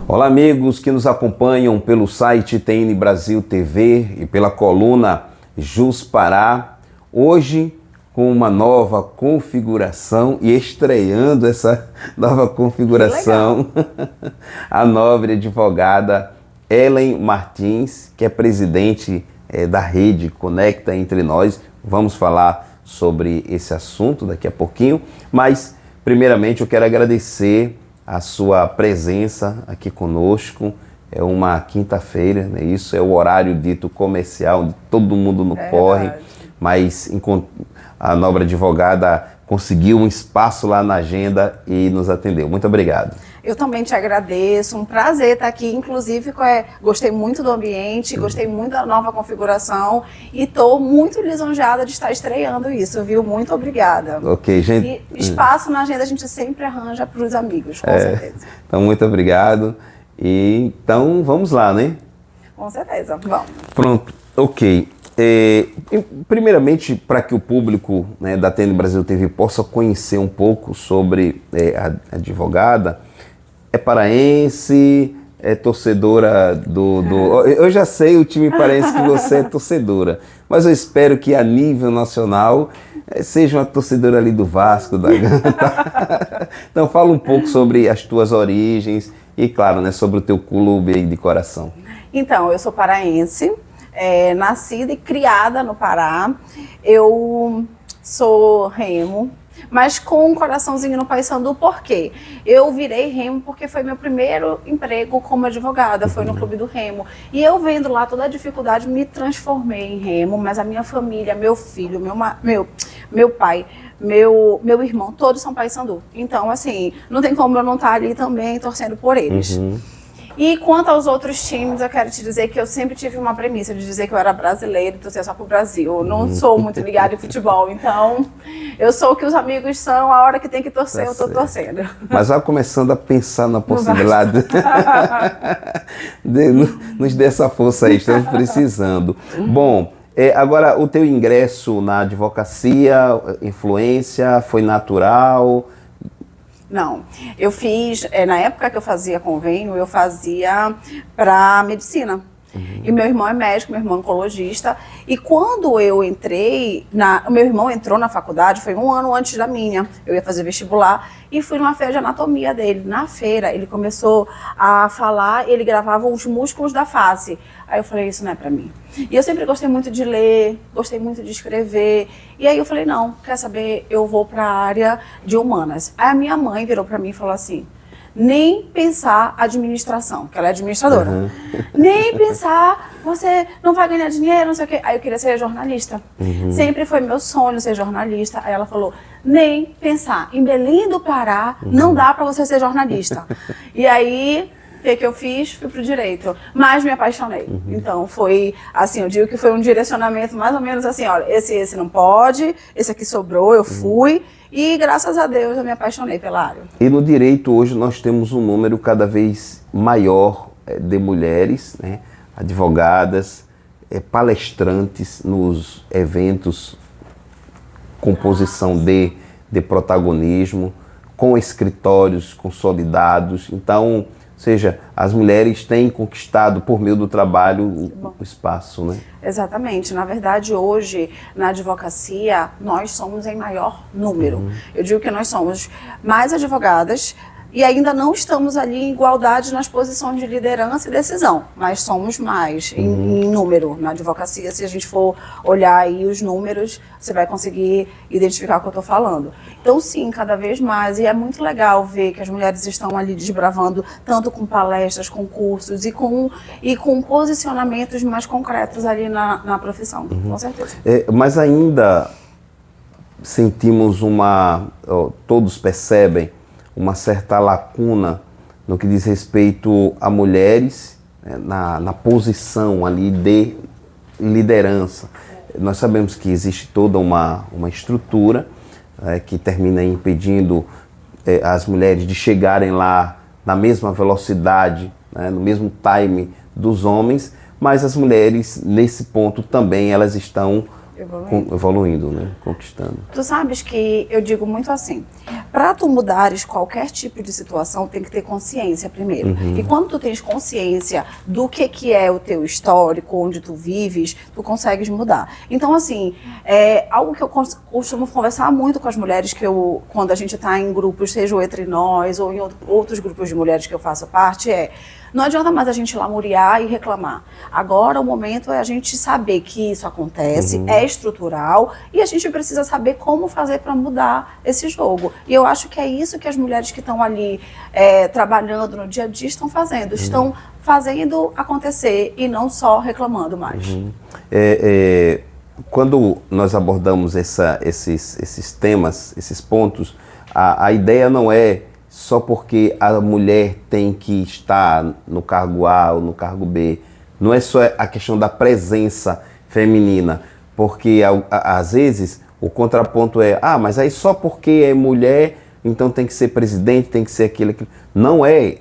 Olá, amigos que nos acompanham pelo site TN Brasil TV e pela coluna Jus Pará. Hoje, com uma nova configuração e estreando essa nova configuração, a nobre advogada Ellen Martins, que é presidente da rede Conecta Entre Nós. Vamos falar sobre esse assunto daqui a pouquinho, mas primeiramente eu quero agradecer a sua presença aqui conosco. É uma quinta-feira, né? Isso é o horário dito comercial, onde todo mundo não corre, mas a nobre advogada conseguiu um espaço lá na agenda e nos atendeu. Muito obrigado. Eu também te agradeço, um prazer estar aqui, inclusive gostei muito do ambiente, gostei muito da nova configuração e estou muito lisonjeada de estar estreando isso, viu? Muito obrigada. Ok, gente. E espaço na agenda a gente sempre arranja para os amigos, com certeza. Então, muito obrigado. E então, vamos lá, né? Com certeza, vamos. Pronto, ok. Primeiramente, para que o público, né, da TN Brasil TV possa conhecer um pouco sobre a advogada, é paraense, é torcedora do... Eu já sei, o time paraense que você é torcedora, mas eu espero que a nível nacional seja uma torcedora ali do Vasco, da Gama. Então fala um pouco sobre as tuas origens e, claro, né, sobre o teu clube aí de coração. Então, eu sou paraense, nascida e criada no Pará. Eu sou remo, mas com um coraçãozinho no Paysandu. Por quê? Eu virei remo porque foi meu primeiro emprego como advogada, foi no Clube do Remo. E eu vendo lá toda a dificuldade, me transformei em remo, mas a minha família, meu filho, meu pai, meu irmão, todos são Paysandu. Então, assim, não tem como eu não estar ali também torcendo por eles. E quanto aos outros times, eu quero te dizer que eu sempre tive uma premissa de dizer que eu era brasileira e torcer só pro Brasil. Eu não sou muito ligada em futebol, então eu sou o que os amigos são, a hora que tem que torcer, eu tô torcendo. Mas vai começando a pensar na possibilidade nos dê essa força aí, estamos precisando. Bom, agora o teu ingresso na advocacia, influência, foi natural? Não, eu fiz, na época que eu fazia convênio, eu fazia para medicina. E meu irmão é médico, meu irmão é oncologista. E quando eu entrei, o meu irmão entrou na faculdade, foi um ano antes da minha. Eu ia fazer vestibular e fui numa feira de anatomia dele. Na feira, ele começou a falar, ele gravava os músculos da face. Aí eu falei, isso não é pra mim. E eu sempre gostei muito de ler, gostei muito de escrever. E aí eu falei, não, quer saber, eu vou pra área de humanas. Aí a minha mãe virou pra mim e falou assim, nem pensar administração, que ela é administradora. Nem pensar, você não vai ganhar dinheiro, não sei o quê. Aí eu queria ser jornalista. Sempre foi meu sonho ser jornalista. Aí ela falou, nem pensar, em Belém do Pará não dá pra você ser jornalista. E aí, o que eu fiz? Fui pro direito. Mas me apaixonei. Então foi, assim, eu digo que foi um direcionamento mais ou menos assim, olha, esse não pode, esse aqui sobrou, eu fui. E graças a Deus eu me apaixonei pela área. E no direito hoje nós temos um número cada vez maior de mulheres, né, advogadas, palestrantes nos eventos com posição de protagonismo, com escritórios consolidados. Então, ou seja, as mulheres têm conquistado por meio do trabalho o espaço, né? Exatamente. Na verdade, hoje, na advocacia, nós somos em maior número. Eu digo que nós somos mais advogadas e ainda não estamos ali em igualdade nas posições de liderança e decisão, mas somos mais em número na advocacia. Se a gente for olhar aí os números, você vai conseguir identificar o que eu estou falando. Então, sim, cada vez mais. E é muito legal ver que as mulheres estão ali desbravando, tanto com palestras, com cursos e com posicionamentos mais concretos ali na profissão, com certeza. Mas ainda sentimos todos percebem, uma certa lacuna no que diz respeito a mulheres, né, na posição ali de liderança. Nós sabemos que existe toda uma estrutura que termina impedindo as mulheres de chegarem lá na mesma velocidade, né, no mesmo time dos homens, mas as mulheres, nesse ponto também, elas estão evoluindo, né? Conquistando. Tu sabes que eu digo muito assim, para tu mudares qualquer tipo de situação, tem que ter consciência primeiro. E quando tu tens consciência do que é o teu histórico, onde tu vives, tu consegues mudar. Então, assim, algo que eu costumo conversar muito com as mulheres, quando a gente está em grupos, seja entre nós ou em outros grupos de mulheres que eu faço parte, não adianta mais a gente lamuriar e reclamar. Agora o momento é a gente saber que isso acontece, é estrutural, e a gente precisa saber como fazer para mudar esse jogo. E eu acho que é isso que as mulheres que estão ali trabalhando no dia a dia estão fazendo. Estão fazendo acontecer e não só reclamando mais. Quando nós abordamos esses temas, esses pontos, a ideia não é só porque a mulher tem que estar no cargo A ou no cargo B. Não é só a questão da presença feminina, porque às vezes o contraponto mas aí só porque é mulher, então tem que ser presidente, tem que ser aquilo. Não é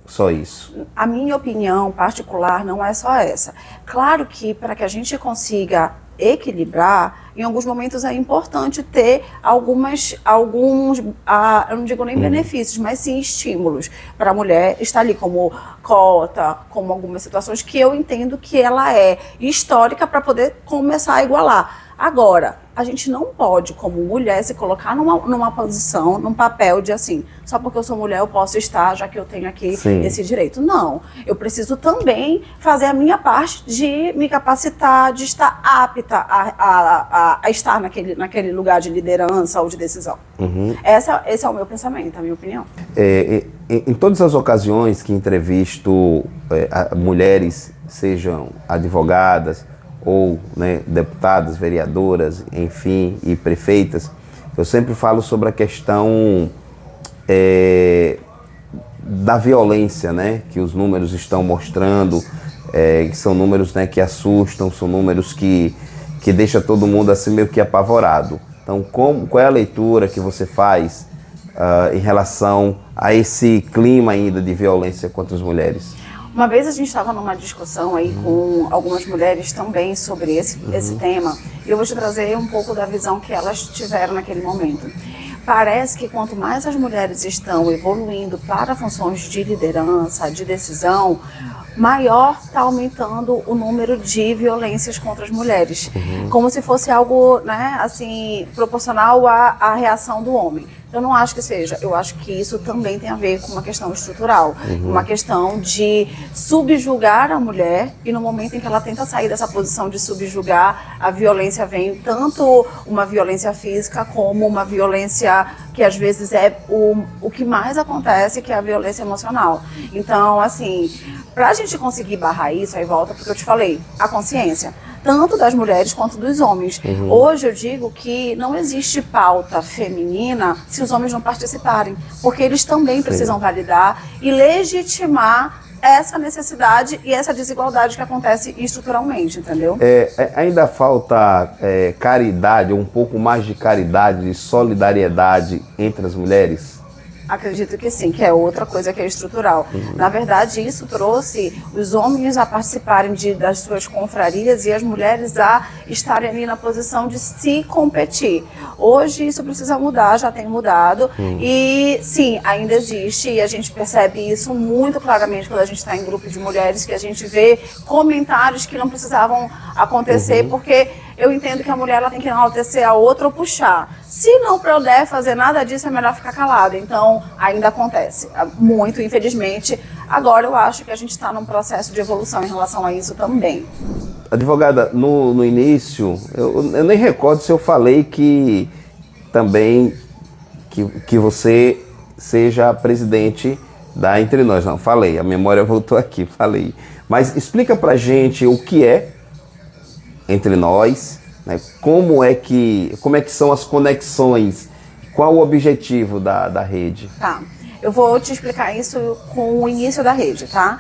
só isso. A minha opinião particular não é só essa. Claro que para que a gente consiga equilibrar, em alguns momentos é importante ter alguns, eu não digo nem benefícios, mas sim estímulos para a mulher estar ali como cota, como algumas situações que eu entendo que ela é histórica para poder começar a igualar. Agora, a gente não pode, como mulher, se colocar numa posição, num papel de assim, só porque eu sou mulher eu posso estar, já que eu tenho aqui esse direito. Não, eu preciso também fazer a minha parte de me capacitar, de estar apta a estar naquele lugar de liderança ou de decisão. Esse é o meu pensamento, a minha opinião. Em todas as ocasiões que entrevisto mulheres, sejam advogadas, ou deputadas, vereadoras, enfim, e prefeitas, eu sempre falo sobre a questão da violência, que os números estão mostrando, que são números que assustam, são números que deixam todo mundo assim meio que apavorado. Então, qual é a leitura que você faz em relação a esse clima ainda de violência contra as mulheres? Uma vez a gente estava numa discussão aí com algumas mulheres também sobre esse tema, e eu vou te trazer um pouco da visão que elas tiveram naquele momento. Parece que quanto mais as mulheres estão evoluindo para funções de liderança, de decisão, maior está aumentando o número de violências contra as mulheres. Como se fosse algo, assim, proporcional à reação do homem. Eu não acho que seja, eu acho que isso também tem a ver com uma questão estrutural, uma questão de subjugar a mulher, e no momento em que ela tenta sair dessa posição de subjugar, a violência vem tanto uma violência física como uma violência que às vezes é o que mais acontece, que é a violência emocional. Então, assim, pra gente conseguir barrar isso, aí volta porque eu te falei, a consciência. Tanto das mulheres quanto dos homens. Hoje eu digo que não existe pauta feminina se os homens não participarem, porque eles também precisam validar e legitimar essa necessidade e essa desigualdade que acontece estruturalmente, entendeu? Ainda falta caridade, um pouco mais de caridade, de solidariedade entre as mulheres? Acredito que sim, que é outra coisa que é estrutural. Na verdade, isso trouxe os homens a participarem das suas confrarias e as mulheres a estarem ali na posição de se competir. Hoje isso precisa mudar, já tem mudado. E sim, ainda existe, e a gente percebe isso muito claramente quando a gente está em grupo de mulheres, que a gente vê comentários que não precisavam acontecer, porque eu entendo que a mulher ela tem que enaltecer a outra ou puxar. Se não puder fazer nada disso, é melhor ficar calada. Então, ainda acontece muito, infelizmente. Agora, eu acho que a gente está num processo de evolução em relação a isso também. Advogada, no início, eu nem recordo se eu falei que também que você seja presidente da Entre Nós. Não, falei, a memória voltou aqui, falei. Mas explica pra gente o que é Entre Nós, como é que são as conexões, qual o objetivo da rede? Tá, eu vou te explicar isso com o início da rede, tá?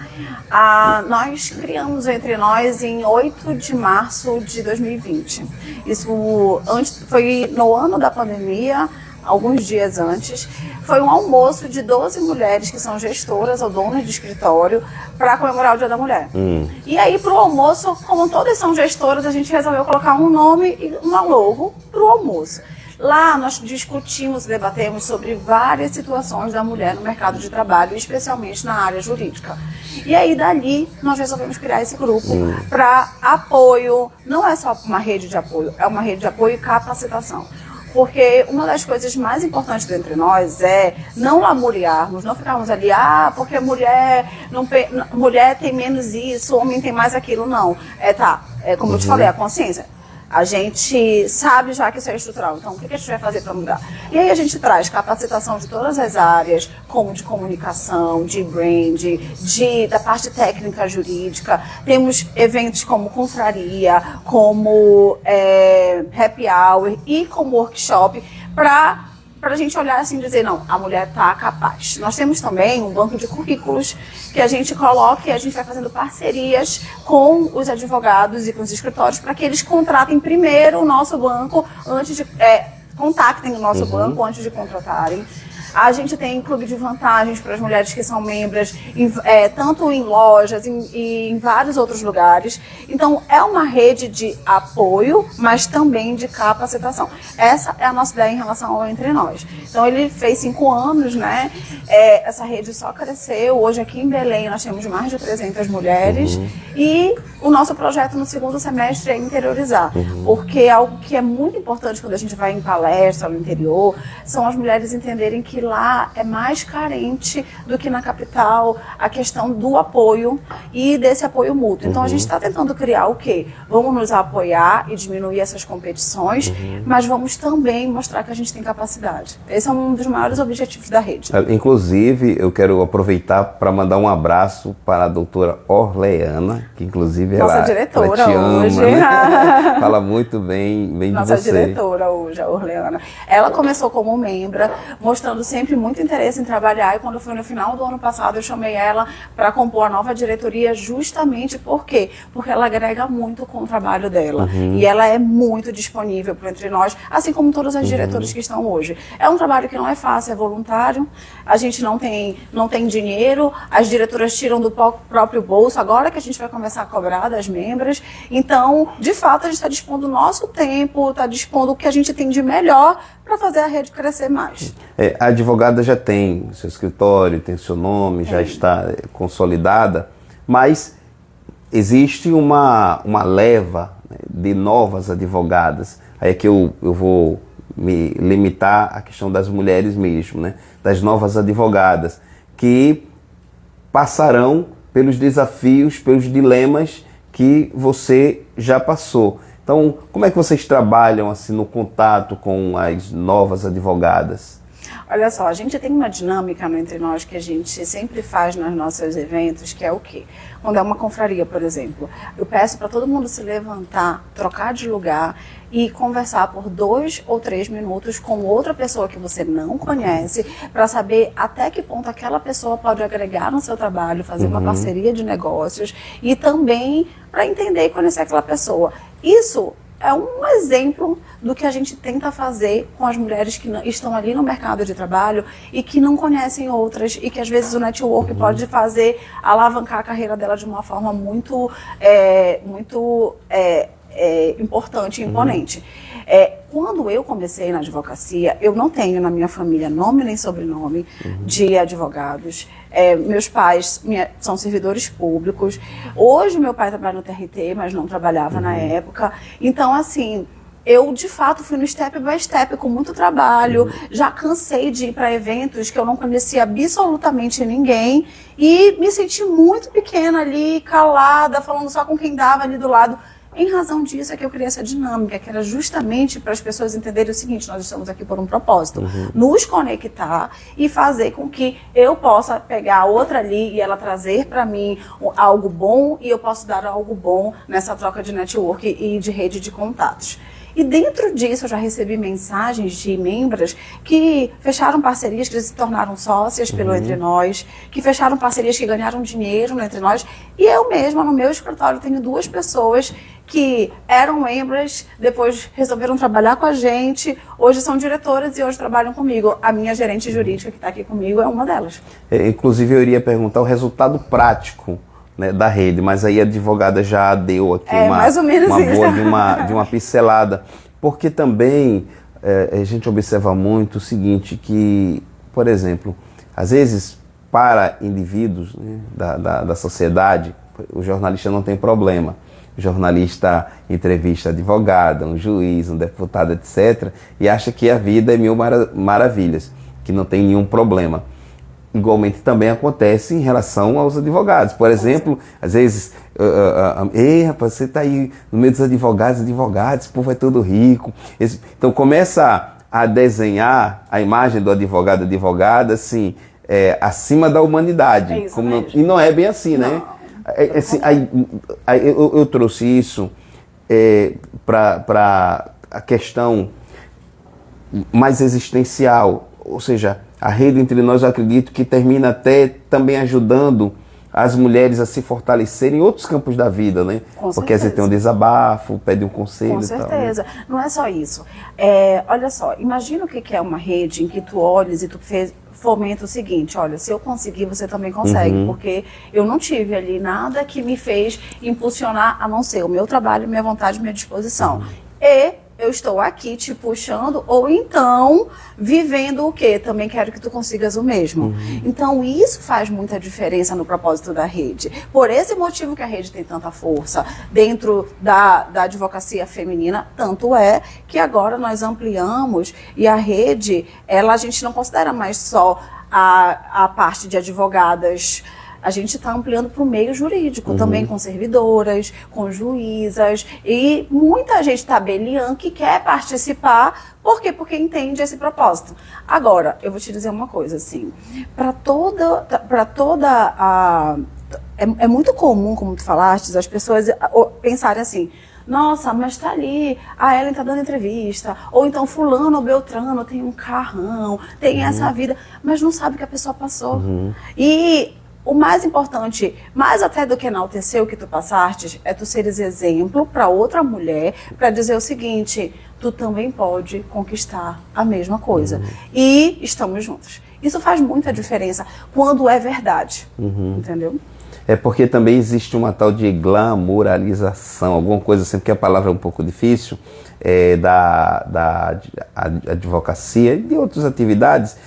Nós criamos o Entre Nós em 8 de março de 2020. Isso foi no ano da pandemia. alguns dias antes, foi um almoço de 12 mulheres que são gestoras ou donas de escritório para comemorar o Dia da Mulher. E aí, para o almoço, como todas são gestoras, a gente resolveu colocar um nome e uma logo para o almoço. Lá nós discutimos e debatemos sobre várias situações da mulher no mercado de trabalho, especialmente na área jurídica. E aí dali nós resolvemos criar esse grupo para apoio, não é só uma rede de apoio, é uma rede de apoio e capacitação. Porque uma das coisas mais importantes entre nós é não lamuriarmos, não ficarmos ali, porque mulher tem menos isso, homem tem mais aquilo, não. Como eu te falei, a consciência. A gente sabe já que isso é estrutural, então o que a gente vai fazer para mudar? E aí a gente traz capacitação de todas as áreas, como de comunicação, de brand, da parte técnica jurídica. Temos eventos como confraria, como happy hour e como workshop para a gente olhar assim e dizer, não, a mulher está capaz. Nós temos também um banco de currículos que a gente coloca e a gente vai fazendo parcerias com os advogados e com os escritórios para que eles contratem primeiro o nosso banco, contactem o nosso banco antes de contratarem. A gente tem clube de vantagens para as mulheres que são membros, tanto em lojas e em vários outros lugares. Então, é uma rede de apoio, mas também de capacitação. Essa é a nossa ideia em relação ao Entre Nós. Então, ele fez 5 anos, né? Essa rede só cresceu. Hoje, aqui em Belém, nós temos mais de 300 mulheres. E o nosso projeto no segundo semestre é interiorizar. Porque algo que é muito importante quando a gente vai em palestra no interior, são as mulheres entenderem que lá é mais carente do que na capital a questão do apoio e desse apoio mútuo. Então a gente está tentando criar o quê? Vamos nos apoiar e diminuir essas competições, mas vamos também mostrar que a gente tem capacidade. Esse é um dos maiores objetivos da rede. Inclusive, eu quero aproveitar para mandar um abraço para a doutora Orleana, que inclusive nossa diretora ela te ama, hoje. Né? Fala muito bem de você. Nossa diretora hoje, a Orleana. Ela começou como membra, mostrando sempre muito interesse em trabalhar, e quando foi no final do ano passado eu chamei ela para compor a nova diretoria, justamente por quê? Porque ela agrega muito com o trabalho dela e ela é muito disponível para Entre Nós, assim como todas as diretoras que estão hoje. É um trabalho que não é fácil, é voluntário, a gente não tem dinheiro, as diretoras tiram do próprio bolso, agora que a gente vai começar a cobrar das membras, então de fato a gente está dispondo do nosso tempo, está dispondo o que a gente tem de melhor para fazer a rede crescer mais. A advogada já tem seu escritório, tem seu nome, já está consolidada, mas existe uma leva, né, de novas advogadas. Aí é que eu vou me limitar à questão das mulheres mesmo, né, das novas advogadas, que passarão pelos desafios, pelos dilemas que você já passou. Então, como é que vocês trabalham assim no contato com as novas advogadas? Olha só, a gente tem uma dinâmica no Entre Nós que a gente sempre faz nos nossos eventos, que é o quê? Quando é uma confraria, por exemplo, eu peço para todo mundo se levantar, trocar de lugar e conversar por 2 ou 3 minutos com outra pessoa que você não conhece, para saber até que ponto aquela pessoa pode agregar no seu trabalho, fazer uma parceria de negócios e também para entender e conhecer aquela pessoa. Isso é um exemplo do que a gente tenta fazer com as mulheres que estão ali no mercado de trabalho e que não conhecem outras, e que às vezes o network pode fazer alavancar a carreira dela de uma forma muito importante e imponente. Quando eu comecei na advocacia, eu não tenho na minha família nome nem sobrenome de advogados. Meus pais são servidores públicos. Hoje meu pai trabalha no TRT, mas não trabalhava na época. Então, assim, eu de fato fui no step by step com muito trabalho. Já cansei de ir para eventos que eu não conhecia absolutamente ninguém e me senti muito pequena ali, calada, falando só com quem dava ali do lado. Em razão disso é que eu criei essa dinâmica, que era justamente para as pessoas entenderem o seguinte: nós estamos aqui por um propósito, nos conectar e fazer com que eu possa pegar a outra ali e ela trazer para mim algo bom, e eu posso dar algo bom nessa troca de network e de rede de contatos. E dentro disso eu já recebi mensagens de membros que fecharam parcerias, que se tornaram sócias pelo Entre Nós, que fecharam parcerias que ganharam dinheiro no Entre Nós. E eu mesma, no meu escritório, tenho 2 pessoas que eram membros, depois resolveram trabalhar com a gente, hoje são diretoras e hoje trabalham comigo. A minha gerente jurídica que está aqui comigo é uma delas. Inclusive eu iria perguntar o resultado prático, né, da rede, mas aí a advogada já deu aqui mais ou menos uma isso. boa de uma pincelada, porque também a gente observa muito o seguinte, que, por exemplo, às vezes para indivíduos, né, da sociedade, o jornalista não tem problema. O jornalista entrevista advogada, um juiz, um deputado, etc. e acha que a vida é mil maravilhas, que não tem nenhum problema. Igualmente também acontece em relação aos advogados. Por exemplo, às vezes, ei, rapaz, você está aí no meio dos advogados, esse povo é todo rico. Então começa a desenhar a imagem do advogado, advogada, assim, acima da humanidade. E não é bem assim, não. Né? Eu trouxe isso para a questão mais existencial, ou seja, a rede entre nós, eu acredito que termina até também ajudando as mulheres a se fortalecerem em outros campos da vida, né? Porque às vezes tem um desabafo, pede um conselho. Com certeza. Tal, né? Não é só isso. Olha só, imagina o que é uma rede em que tu olhes e tu fomenta o seguinte, olha, se eu conseguir, você também consegue, porque eu não tive ali nada que me fez impulsionar, a não ser o meu trabalho, minha vontade, minha disposição. E eu estou aqui te puxando, ou então vivendo o quê? Também quero que tu consigas o mesmo. Então isso faz muita diferença no propósito da rede. Por esse motivo que a rede tem tanta força dentro da advocacia feminina, tanto é que agora nós ampliamos e a rede, a gente não considera mais só a parte de advogadas. A gente está ampliando para o meio jurídico, também com servidoras, com juízas, e muita gente tabeliã que quer participar. Por quê? Porque entende esse propósito. Agora, eu vou te dizer uma coisa, assim, para toda a... É muito comum, como tu falaste, as pessoas pensarem assim, nossa, mas tá ali, a Ellen tá dando entrevista, ou então fulano ou beltrano tem um carrão, tem essa vida, mas não sabe o que a pessoa passou. E o mais importante, mais até do que enaltecer o que tu passaste, é tu seres exemplo para outra mulher, para dizer o seguinte, tu também pode conquistar a mesma coisa. E estamos juntos. Isso faz muita diferença quando é verdade, entendeu? É porque também existe uma tal de glamouralização, alguma coisa assim, porque a palavra é um pouco difícil, da advocacia e de outras atividades,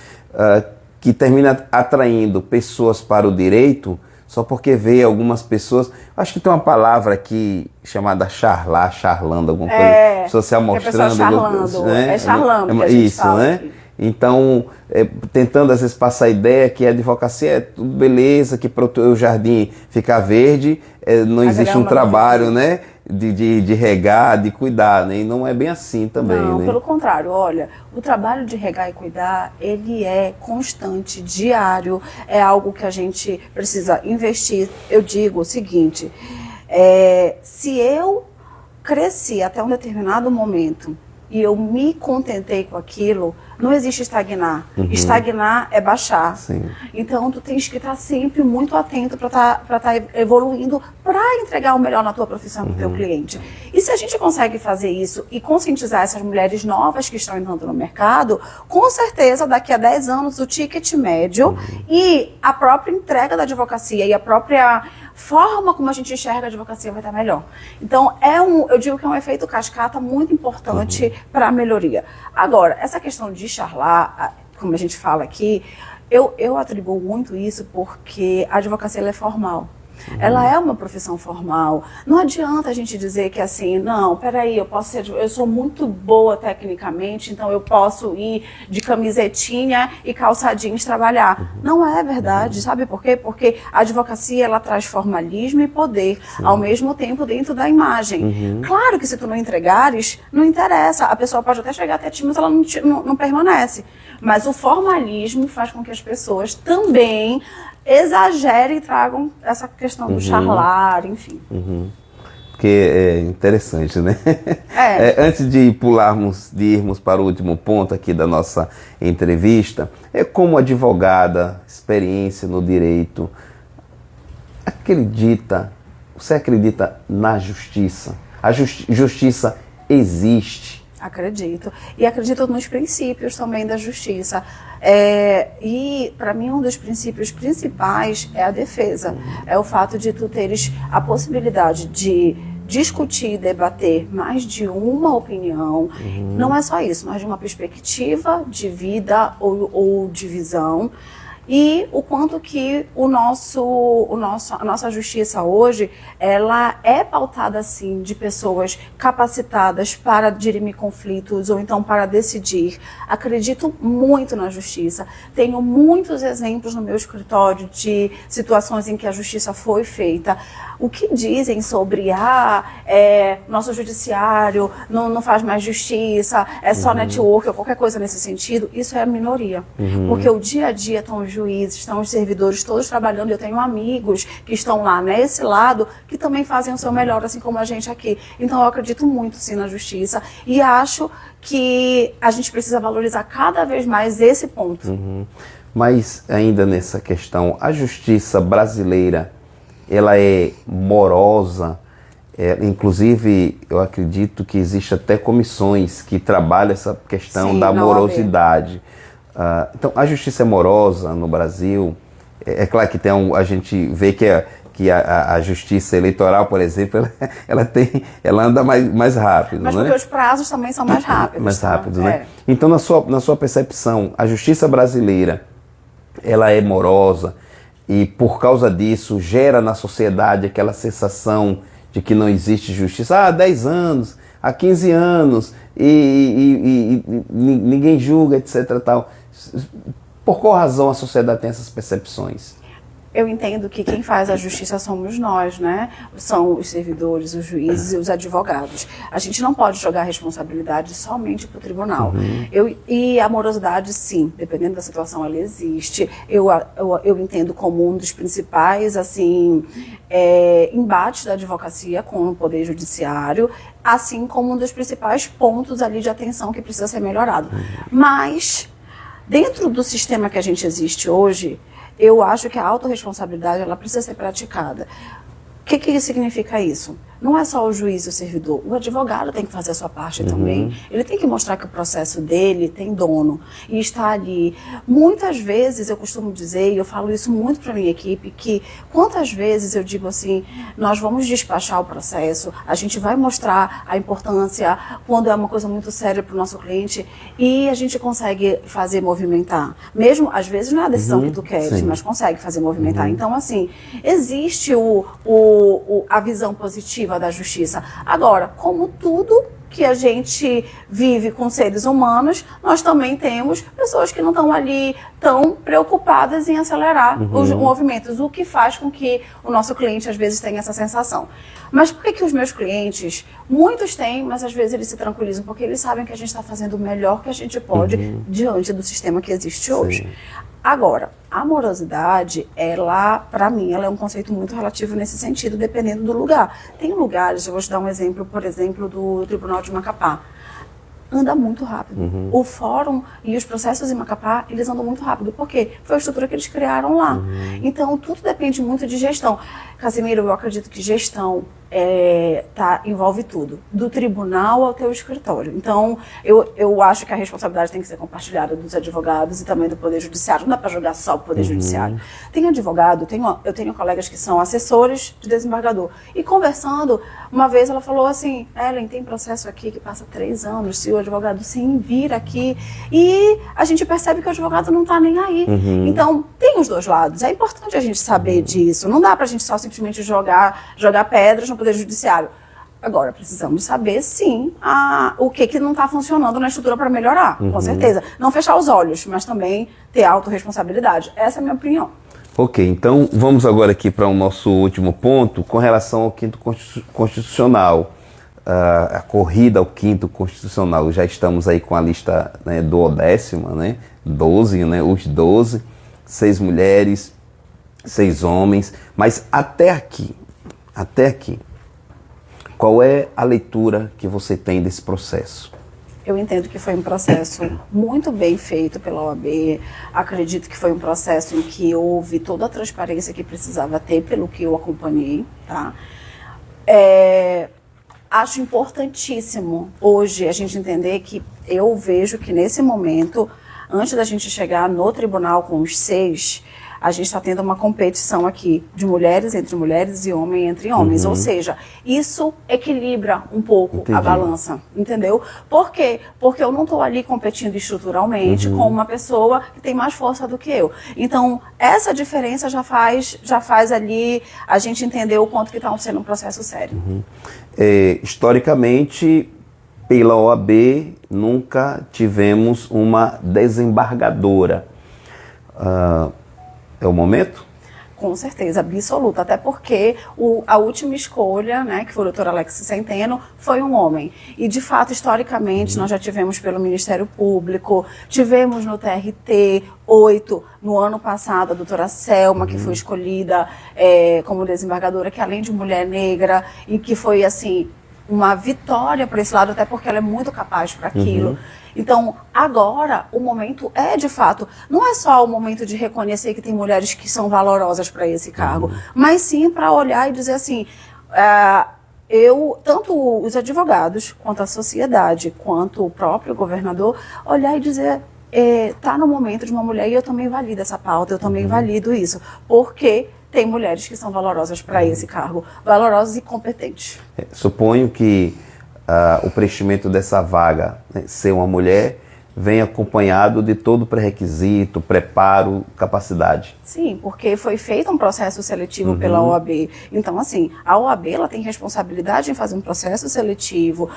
que termina atraindo pessoas para o direito só porque vê algumas pessoas... Acho que tem uma palavra aqui chamada charlando, alguma coisa. Social mostrando. Charlando, né? Charlando que a gente fala, né? Aqui. Então, tentando às vezes passar a ideia que a advocacia é tudo beleza, que para o jardim ficar verde, não existe um trabalho, né? De regar, de cuidar, né? E não é bem assim também, não, né? Pelo contrário, olha, o trabalho de regar e cuidar, ele é constante, diário, é algo que a gente precisa investir. Eu digo o seguinte, se eu cresci até um determinado momento e eu me contentei com aquilo, não existe estagnar. Estagnar é baixar. Sim. Então, tu tens que estar sempre muito atento para estar evoluindo, para entregar o melhor na tua profissão para o teu cliente. E se a gente consegue fazer isso e conscientizar essas mulheres novas que estão entrando no mercado, com certeza, daqui a 10 anos, o ticket médio e a própria entrega da advocacia e a própria forma como a gente enxerga a advocacia vai estar melhor. Então, eu digo que é um efeito cascata muito importante para a melhoria. Agora, essa questão de charlar, como a gente fala aqui, eu atribuo muito isso porque a advocacia ela é formal. Ela é uma profissão formal. Não adianta a gente dizer que assim, não, peraí, eu sou muito boa tecnicamente, então eu posso ir de camisetinha e calça jeans trabalhar. Não é verdade, sabe por quê? Porque a advocacia, ela traz formalismo e poder, ao mesmo tempo dentro da imagem. Claro que se tu não entregares, não interessa. A pessoa pode até chegar até ti, mas ela não permanece. Mas o formalismo faz com que as pessoas também exagerem e tragam essa questão do charlar, enfim. Porque é interessante, né? Antes de irmos para o último ponto aqui da nossa entrevista, como advogada, experiência no direito, você acredita na justiça? A justiça existe. Acredito. E acredito nos princípios também da justiça. E, para mim, um dos princípios principais é a defesa. É o fato de tu teres a possibilidade de discutir, debater mais de uma opinião. Não é só isso, mas de uma perspectiva de vida ou de visão. E o quanto que a nossa justiça hoje, ela é pautada, assim, de pessoas capacitadas para dirimir conflitos ou então para decidir. Acredito muito na justiça. Tenho muitos exemplos no meu escritório de situações em que a justiça foi feita. O que dizem sobre nosso judiciário não faz mais justiça, é só network ou qualquer coisa nesse sentido, isso é a minoria. Porque o dia a dia estão os juízes, estão os servidores todos trabalhando. Eu tenho amigos que estão lá nesse lado que também fazem o seu melhor, assim como a gente aqui. Então eu acredito muito sim na justiça e acho que a gente precisa valorizar cada vez mais esse ponto. Mas ainda nessa questão, a justiça brasileira, ela é morosa? Inclusive, eu acredito que existe até comissões que trabalham essa questão da morosidade. Então, a justiça é morosa no Brasil. É claro que a gente vê que a justiça eleitoral, por exemplo, ela anda mais rápido. Mas porque os prazos também são mais rápidos. Mais rápidos, né? Então, na sua percepção, a justiça brasileira, ela é morosa e, por causa disso, gera na sociedade aquela sensação de que não existe justiça. Há 10 anos, há 15 anos, e ninguém julga, etc. Tal. Por qual razão a sociedade tem essas percepções? Eu entendo que quem faz a justiça somos nós, né? São os servidores, os juízes e os advogados. A gente não pode jogar a responsabilidade somente para o tribunal. E a morosidade, sim, dependendo da situação, ela existe. Eu entendo como um dos principais, assim, embates da advocacia com o Poder Judiciário, assim como um dos principais pontos ali de atenção que precisa ser melhorado. Mas, dentro do sistema que a gente existe hoje, eu acho que a autorresponsabilidade ela precisa ser praticada. O que significa isso? Não é só o juiz e o servidor, o advogado tem que fazer a sua parte também. Ele tem que mostrar que o processo dele tem dono e está ali. Muitas vezes, eu costumo dizer, e eu falo isso muito para a minha equipe, que quantas vezes eu digo assim, nós vamos despachar o processo, a gente vai mostrar a importância quando é uma coisa muito séria para o nosso cliente e a gente consegue fazer movimentar. Mesmo, às vezes, não é a decisão que tu queres, mas consegue fazer movimentar. Então, assim, existe a visão positiva da justiça. Agora, como tudo que a gente vive com seres humanos, nós também temos pessoas que não estão ali tão preocupadas em acelerar os movimentos, o que faz com que o nosso cliente às vezes tenha essa sensação. Mas por que os meus clientes, muitos têm, mas às vezes eles se tranquilizam, porque eles sabem que a gente está fazendo o melhor que a gente pode diante do sistema que existe hoje. Agora, a morosidade, ela, para mim, ela é um conceito muito relativo nesse sentido, dependendo do lugar. Tem lugares, eu vou te dar um exemplo, por exemplo, do Tribunal de Macapá. Anda muito rápido. O fórum e os processos em Macapá, eles andam muito rápido. Por quê? Foi a estrutura que eles criaram lá. Então, tudo depende muito de gestão. Casimiro, eu acredito que gestão envolve tudo, do tribunal ao teu escritório. Então, eu acho que a responsabilidade tem que ser compartilhada dos advogados e também do Poder Judiciário. Não dá para jogar só o Poder Judiciário. Tem advogado, eu tenho colegas que são assessores de desembargador. E conversando, uma vez ela falou assim, Ellen, tem processo aqui que passa 3 anos, se o advogado sim vir aqui, e a gente percebe que o advogado não está nem aí. Então, tem os dois lados. É importante a gente saber disso. Não dá para a gente só simplesmente jogar pedras no Poder Judiciário. Agora, precisamos saber, sim, o que não está funcionando na estrutura para melhorar, com certeza. Não fechar os olhos, mas também ter autorresponsabilidade. Essa é a minha opinião. Ok, então vamos agora aqui para o nosso último ponto, com relação ao 5º Constitucional. A corrida ao 5º Constitucional. Já estamos aí com a lista, né, do 10º, né, 12, né, os 12, 6 mulheres, 6 homens, mas até aqui, qual é a leitura que você tem desse processo? Eu entendo que foi um processo muito bem feito pela OAB, acredito que foi um processo em que houve toda a transparência que precisava ter, pelo que eu acompanhei, tá? acho importantíssimo hoje a gente entender que eu vejo que nesse momento, antes da gente chegar no tribunal com os 6, a gente está tendo uma competição aqui de mulheres entre mulheres e homem entre homens. Ou seja, isso equilibra um pouco a balança, entendeu? Por quê? Porque eu não estou ali competindo estruturalmente com uma pessoa que tem mais força do que eu. Então, essa diferença já faz ali a gente entender o quanto que está sendo um processo sério. Historicamente, pela OAB, nunca tivemos uma desembargadora. É o momento? Com certeza, absoluta. Até porque a última escolha, né, que foi o doutor Alex Centeno, foi um homem. E, de fato, historicamente, nós já tivemos pelo Ministério Público, tivemos no TRT 8, no ano passado, a doutora Selma, que foi escolhida como desembargadora, que além de mulher negra, e que foi, assim, uma vitória para esse lado, até porque ela é muito capaz para aquilo. Então, agora, o momento é, de fato, não é só o momento de reconhecer que tem mulheres que são valorosas para esse cargo, mas sim para olhar e dizer assim, tanto os advogados, quanto a sociedade, quanto o próprio governador, olhar e dizer, tá no momento de uma mulher e eu também valido essa pauta, eu também valido isso, porque tem mulheres que são valorosas para esse cargo, valorosas e competentes. Suponho que o preenchimento dessa vaga, né, ser uma mulher, vem acompanhado de todo o pré-requisito, preparo, capacidade. Sim, porque foi feito um processo seletivo pela OAB. Então, assim, a OAB ela tem responsabilidade em fazer um processo seletivo.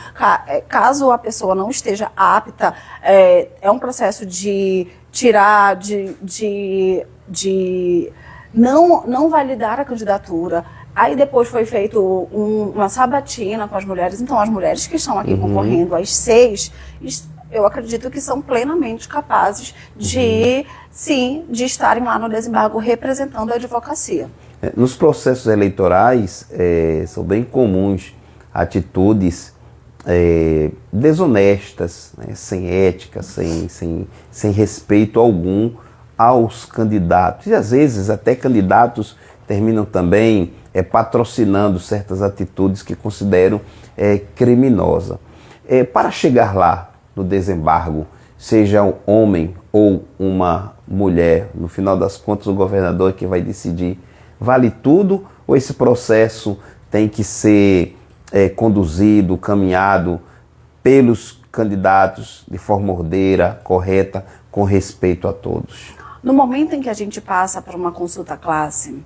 Caso a pessoa não esteja apta, é um processo de tirar, de não validar a candidatura. Aí depois foi feito uma sabatina com as mulheres. Então, as mulheres que estão aqui concorrendo, as 6, eu acredito que são plenamente capazes de, sim, de estarem lá no desembargo representando a advocacia. Nos processos eleitorais, são bem comuns atitudes desonestas, né, sem ética, sem respeito algum aos candidatos. E às vezes até candidatos terminam também patrocinando certas atitudes que consideram criminosa. Para chegar lá no desembargo, seja um homem ou uma mulher, no final das contas o governador é que vai decidir, vale tudo ou esse processo tem que ser conduzido, caminhado pelos candidatos de forma ordeira, correta, com respeito a todos? No momento em que a gente passa por uma consulta classe,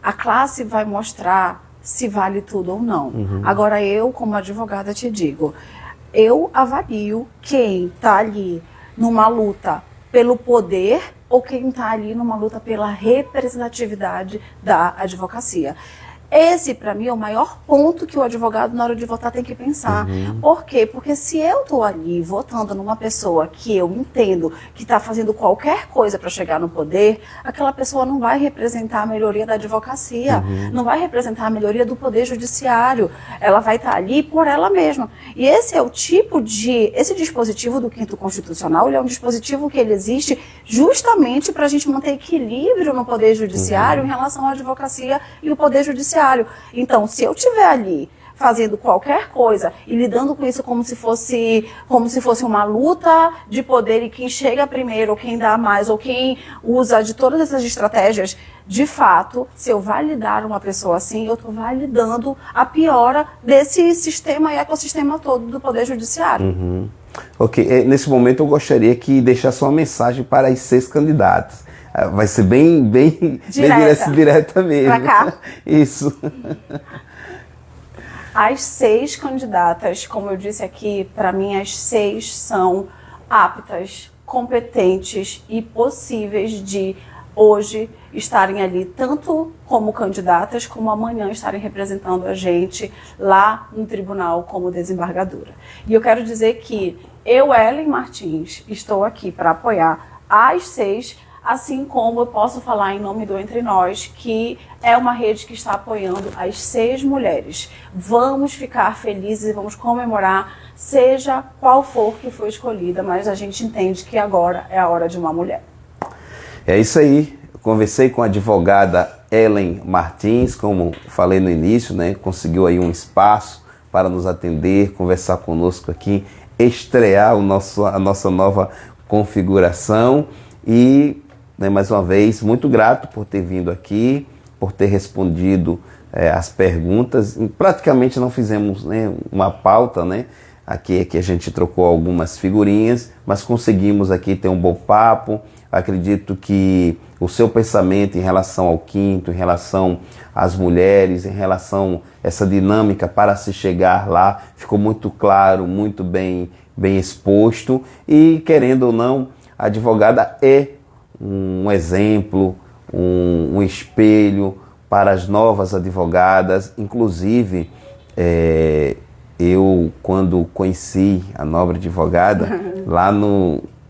a classe vai mostrar se vale tudo ou não. Agora eu, como advogada, te digo, eu avalio quem está ali numa luta pelo poder ou quem está ali numa luta pela representatividade da advocacia. Esse, para mim, é o maior ponto que o advogado, na hora de votar, tem que pensar. Por quê? Porque se eu estou ali votando numa pessoa que eu entendo que está fazendo qualquer coisa para chegar no poder, aquela pessoa não vai representar a melhoria da advocacia, não vai representar a melhoria do poder judiciário. Ela vai estar ali por ela mesma. E esse é o tipo de... Esse dispositivo do 5º Constitucional, ele é um dispositivo que ele existe justamente para a gente manter equilíbrio no poder judiciário em relação à advocacia e o poder judiciário. Então, se eu estiver ali fazendo qualquer coisa e lidando com isso como se fosse uma luta de poder e quem chega primeiro, ou quem dá mais, ou quem usa de todas essas estratégias, de fato, se eu validar uma pessoa assim, eu estou validando a piora desse sistema e ecossistema todo do Poder Judiciário. Ok, nesse momento eu gostaria que deixasse uma mensagem para as 6 candidatas. Vai ser bem direta mesmo. Pra cá? Isso. As 6 candidatas, como eu disse aqui, para mim as 6 são aptas, competentes e possíveis de hoje estarem ali, tanto como candidatas, como amanhã estarem representando a gente lá no tribunal como desembargadora. E eu quero dizer que eu, Ellen Martins, estou aqui para apoiar as 6, assim como eu posso falar em nome do Entre Nós, que é uma rede que está apoiando as 6 mulheres. Vamos ficar felizes e vamos comemorar, seja qual for que for escolhida, mas a gente entende que agora é a hora de uma mulher. É isso aí. Eu conversei com a advogada Ellen Martins, como falei no início, né? Conseguiu aí um espaço para nos atender, conversar conosco aqui, estrear a nossa nova configuração. E, né, mais uma vez, muito grato por ter vindo aqui, por ter respondido as perguntas. Praticamente não fizemos, né, uma pauta, né? Aqui a gente trocou algumas figurinhas, mas conseguimos aqui ter um bom papo. Acredito que o seu pensamento em relação ao quinto, em relação às mulheres, em relação a essa dinâmica para se chegar lá, ficou muito claro, muito bem exposto. E, querendo ou não, a advogada é um exemplo, um espelho para as novas advogadas. Inclusive, eu, quando conheci a nobre advogada, lá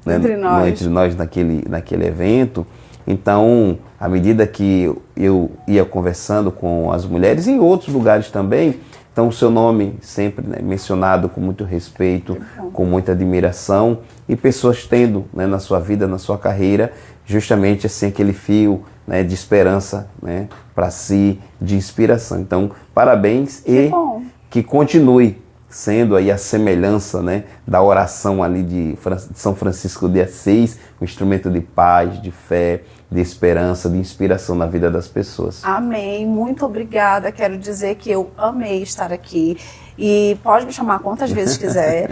entre nós naquele evento, então, à medida que eu ia conversando com as mulheres, e em outros lugares também, então o seu nome sempre, né, mencionado com muito respeito, com muita admiração, e pessoas tendo, né, na sua vida, na sua carreira, justamente assim aquele fio, né, de esperança, né, para si, de inspiração. Então, parabéns e que continue sendo aí a semelhança, né, da oração ali de São Francisco de Assis, um instrumento de paz, de fé, de esperança, de inspiração na vida das pessoas. Amém, muito obrigada. Quero dizer que eu amei estar aqui e pode me chamar quantas vezes quiser.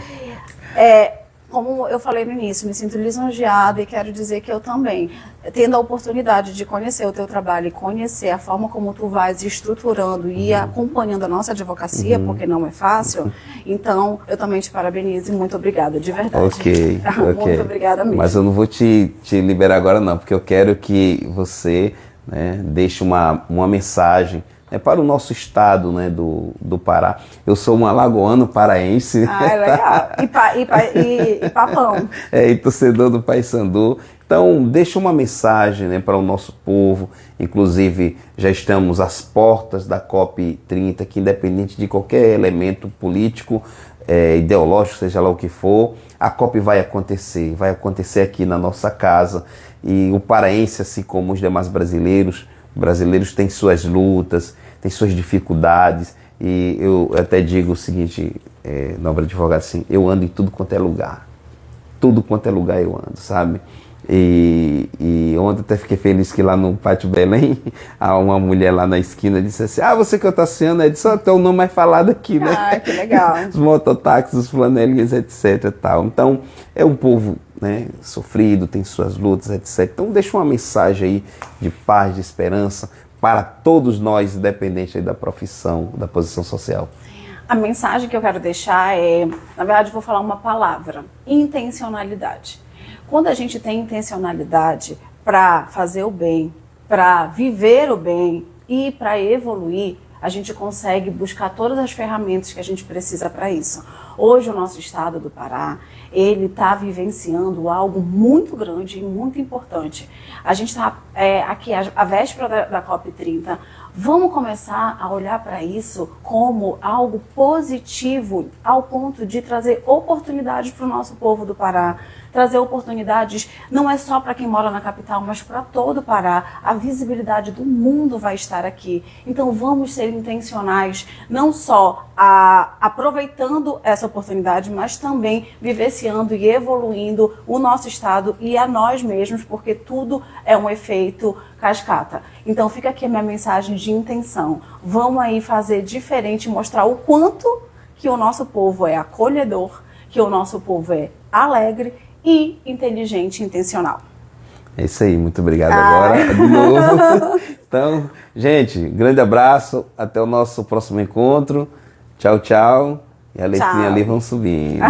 Como eu falei no início, me sinto lisonjeada e quero dizer que eu também, tendo a oportunidade de conhecer o teu trabalho e conhecer a forma como tu vais estruturando e acompanhando a nossa advocacia, porque não é fácil, então eu também te parabenizo e muito obrigada, de verdade. Ok. Muito obrigada mesmo. Mas eu não vou te liberar agora não, porque eu quero que você, né, deixe uma mensagem, né, para o nosso estado, né, do Pará. Eu sou um alagoano paraense. Ah, é legal. E papão. E torcedor do Paysandu. Então, deixa uma mensagem, né, para o nosso povo. Inclusive, já estamos às portas da COP30, que independente de qualquer elemento político, ideológico, seja lá o que for, a COP vai acontecer aqui na nossa casa. E o paraense, assim como os demais brasileiros têm suas lutas, têm suas dificuldades, e eu até digo o seguinte, nobre advogado, assim, eu ando em tudo quanto é lugar eu ando, sabe? E ontem até fiquei feliz que lá no Pátio Belém, uma mulher lá na esquina disse assim, você que eu tô associando, é só até o nome mais falado aqui, né? Ah, que legal. Os mototáxis, os flanelinhas, etc. Tal. Então, é um povo, né, sofrido, tem suas lutas, etc. Então, deixa uma mensagem aí de paz, de esperança para todos nós, independente aí da profissão, da posição social. A mensagem que eu quero deixar na verdade, eu vou falar uma palavra: intencionalidade. Quando a gente tem intencionalidade para fazer o bem, para viver o bem e para evoluir, a gente consegue buscar todas as ferramentas que a gente precisa para isso. Hoje o nosso estado do Pará, ele está vivenciando algo muito grande e muito importante. A gente está aqui à véspera da COP30, vamos começar a olhar para isso como algo positivo, ao ponto de trazer oportunidades para o nosso povo do Pará, trazer oportunidades não é só para quem mora na capital, mas para todo o Pará. A visibilidade do mundo vai estar aqui. Então vamos ser intencionais, não só aproveitando essa oportunidade, mas também vivenciando e evoluindo o nosso estado e a nós mesmos, porque tudo é um efeito cascata. Então fica aqui a minha mensagem de intenção. Vamos aí fazer diferente, mostrar o quanto que o nosso povo é acolhedor, que o nosso povo é alegre e inteligente e intencional. É isso aí, muito obrigado agora, de novo. Então, gente, grande abraço, até o nosso próximo encontro. Tchau, tchau. E a letrinha ali vão subindo.